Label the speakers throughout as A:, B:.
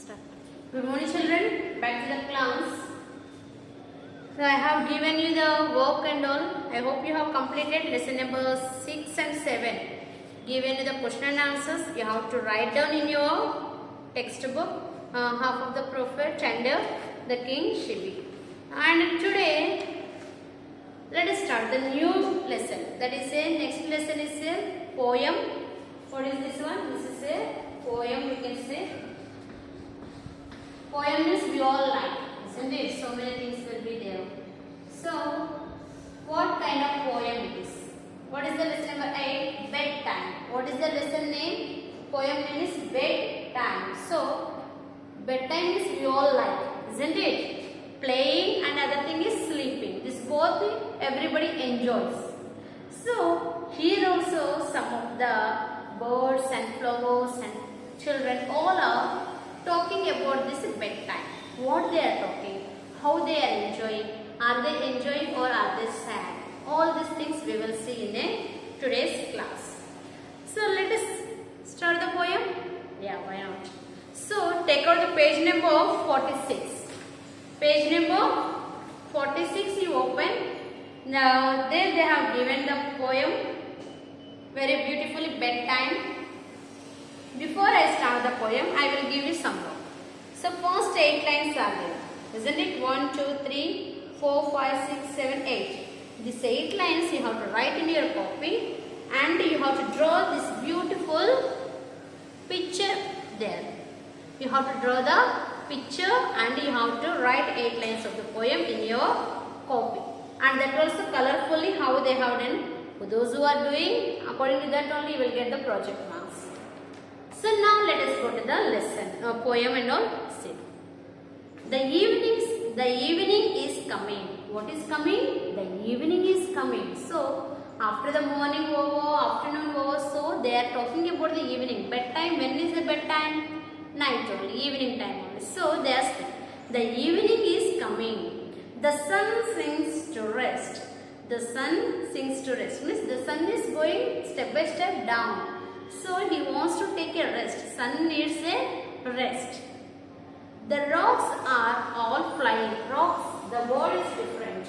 A: Start. Good morning, children. Back to the class. So I have given you the work and all. I hope you have completed lesson number 6 and 7. Given you the question and answers. You have to write down in your textbook half of the prophet and the king Shivi. And today, let us start the new lesson. That is a next lesson is a poem. What is this one? This is a poem. We can say. Poem means we all like, isn't it? So many things will be there. So, what kind of poem it is? What is the lesson number 8? Bedtime. What is the lesson name? Poem name is bedtime. So, bedtime is we all like, isn't it? Playing and other thing is sleeping. This both everybody enjoys. So, here also some of the birds and flowers and children all are talking about this bedtime. What they are talking, how they are enjoying, are they enjoying or are they sad? All these things we will see in today's class. So let us start the poem. Yeah, why not? So take out the page number 46. Page number 46 you open. Now there they have given the poem very beautifully bedtime. Before I start the poem, I will give you some more. So first 8 lines are there. Isn't it? 1, 2, 3, 4, 5, 6, 7, 8. These 8 lines you have to write in your copy and you have to draw this beautiful picture there. You have to draw the picture and you have to write 8 lines of the poem in your copy. And that also colorfully how they have done. For those who are doing, according to that only you will get the project marks. So now let us go to the lesson, poem and all. See. The evening is coming. What is coming? The evening is coming. So after the morning over, afternoon over, so they are talking about the evening. Bedtime, when is the bedtime? Night only, evening time only. So they are saying, the evening is coming. The sun sinks to rest. The sun sinks to rest. Means the sun is going step by step down. So he wants to take a rest. Sun needs a rest. The rocks are all flying. Rocks, the word is different.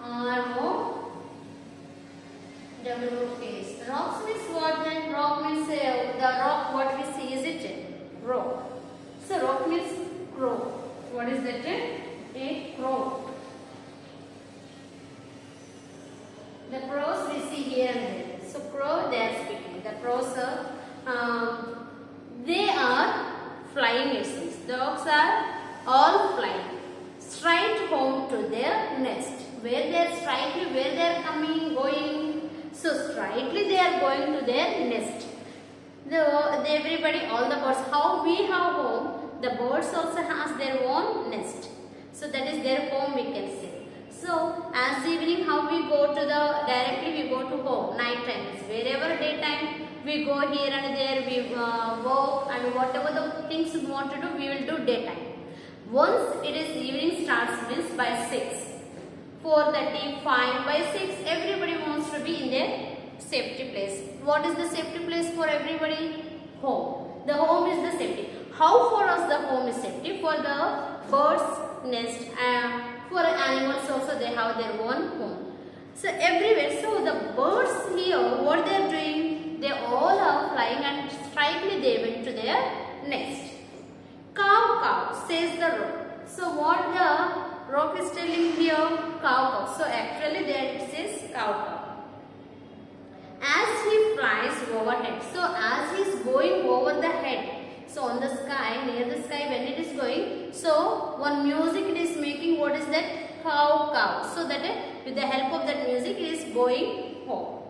A: R-O-W-K-S. Rocks means what then? Rock means the rock what we see, is it? Rock. So rock means crow. What is that? A crow. The crows we see here and there. So crow they are speaking. The crows are, they are flying it seems. Dogs are all flying straight home to their nest. Where they are straightly, where they are coming, going. So straightly they are going to their nest. Everybody, all the birds, how we have home, the birds also has their own nest. So that is their home we can say. So as evening how we go to the, directly we go to home, night time. Wherever daytime we go here and there, we walk and whatever the things we want to do, we will do daytime. Once it is evening starts means by 6, 4:30, 5, by 6 everybody wants to be in their safety place. What is the safety place for everybody? Home. The home is the safety. How for us the home is safety? For the birds nest, for animals also they have their own home. So everywhere, so the birds here, what they are doing? They all are flying and straightly they went to their nest. Cow, cow, says the rock. So what the rock is telling here? Cow, cow. So actually there it says cow, cow. As he flies overhead. So as he is going over the head. So on the sky, near the sky when it is going. So one music it is making. What is that? Cow, cow. So that with the help of that music it is going home.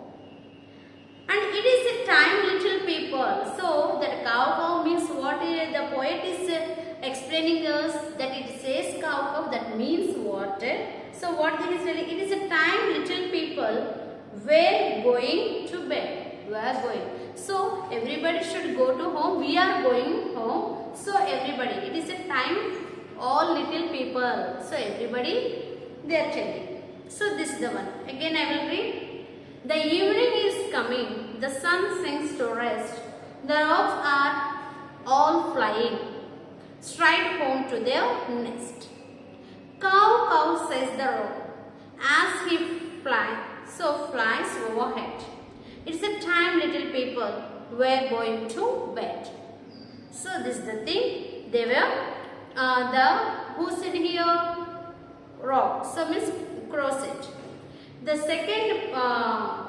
A: And it is a time little people. So that cow cow means what the poet is explaining us, that it says cow cow, that means what? So what he is telling, it is a time little people were going to bed. We are going. So everybody should go to home. We are going home. So everybody, it is a time all little people. So everybody they are telling. So this is the one. Again I will read. The evening is coming, the sun sinks to rest, the rocks are all flying. straight home to their nest. Cow, cow, says the road, as he flies, so flies overhead. It's the time, little people, we're going to bed. So this is the thing. They were who said here? Rock. So means cross it. The second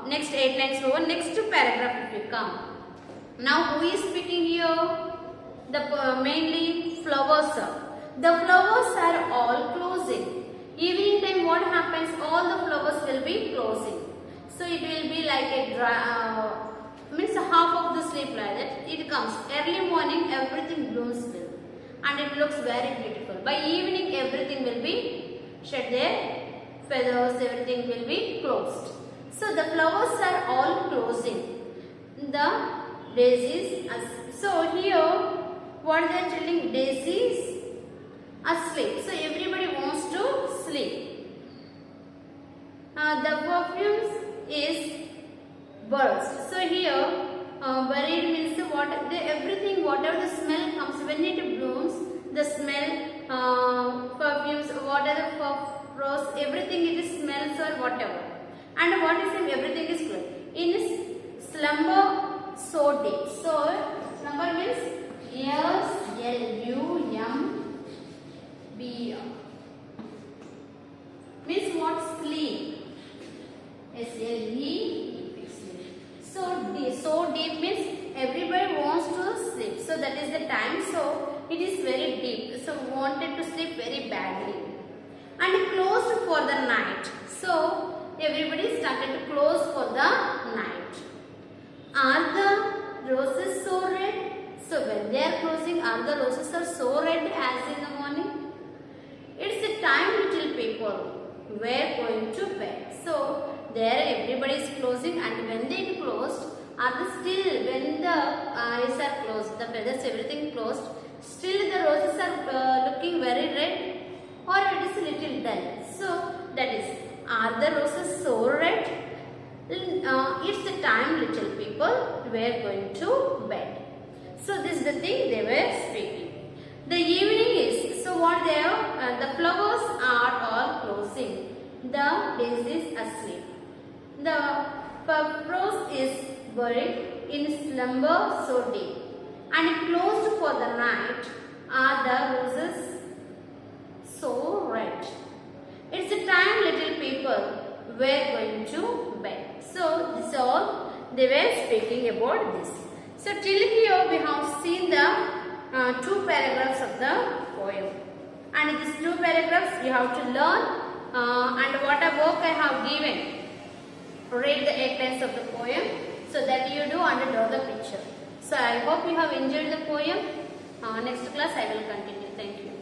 A: next 8 lines over. Next paragraph if we come. Now who is speaking here? The mainly flowers are. The flowers are all closing. Evening time what happens? All the flowers will be closing. So it will be like a dry, means half of the sleep like that. It comes early morning, everything blooms still, and it looks very beautiful. By evening, everything will be shed their feathers, everything will be closed. So the flowers are all closing. The daisies. So here, what they are telling? Daisies asleep. So everybody wants to sleep. The perfumes is birds. So here, buried means what? Everything, whatever the smell comes when it blooms, the smell, perfumes, whatever rose, everything it is smells or whatever. And what is it? Everything is good. In slumber so deep. So slumber means S-L-U-M-B-R. Means what? Sleep. S-L-E-E-P. So deep means everybody wants to sleep. So that is the time. So it is very deep. So wanted to sleep very badly. And closed for the night. So everybody started to close for the night. Are the roses so red? So when they are closing, are the roses are so red as in the morning? It's the time, little people. We're going to bed. So there everybody is closing, and when they closed, are the still when the eyes are closed, the feathers everything closed, still the roses are looking very red, or it is a little dull. So that is, are the roses so red? It's the time, little people, we are going to bed. So this is the thing they were speaking. The evening is, so what they are, the flowers are all closing. The daisies asleep. The rose is buried in slumber so deep. And closed for the night are the roses so red. It's the time, little people, we're going to bed. So this all they were speaking about this. So till here we have seen the 2 paragraphs of the poem. And these 2 paragraphs you have to learn, and what a work I have given. Read the 8 lines of the poem so that you do and draw the picture. So I hope you have enjoyed the poem. Next class I will continue. Thank you.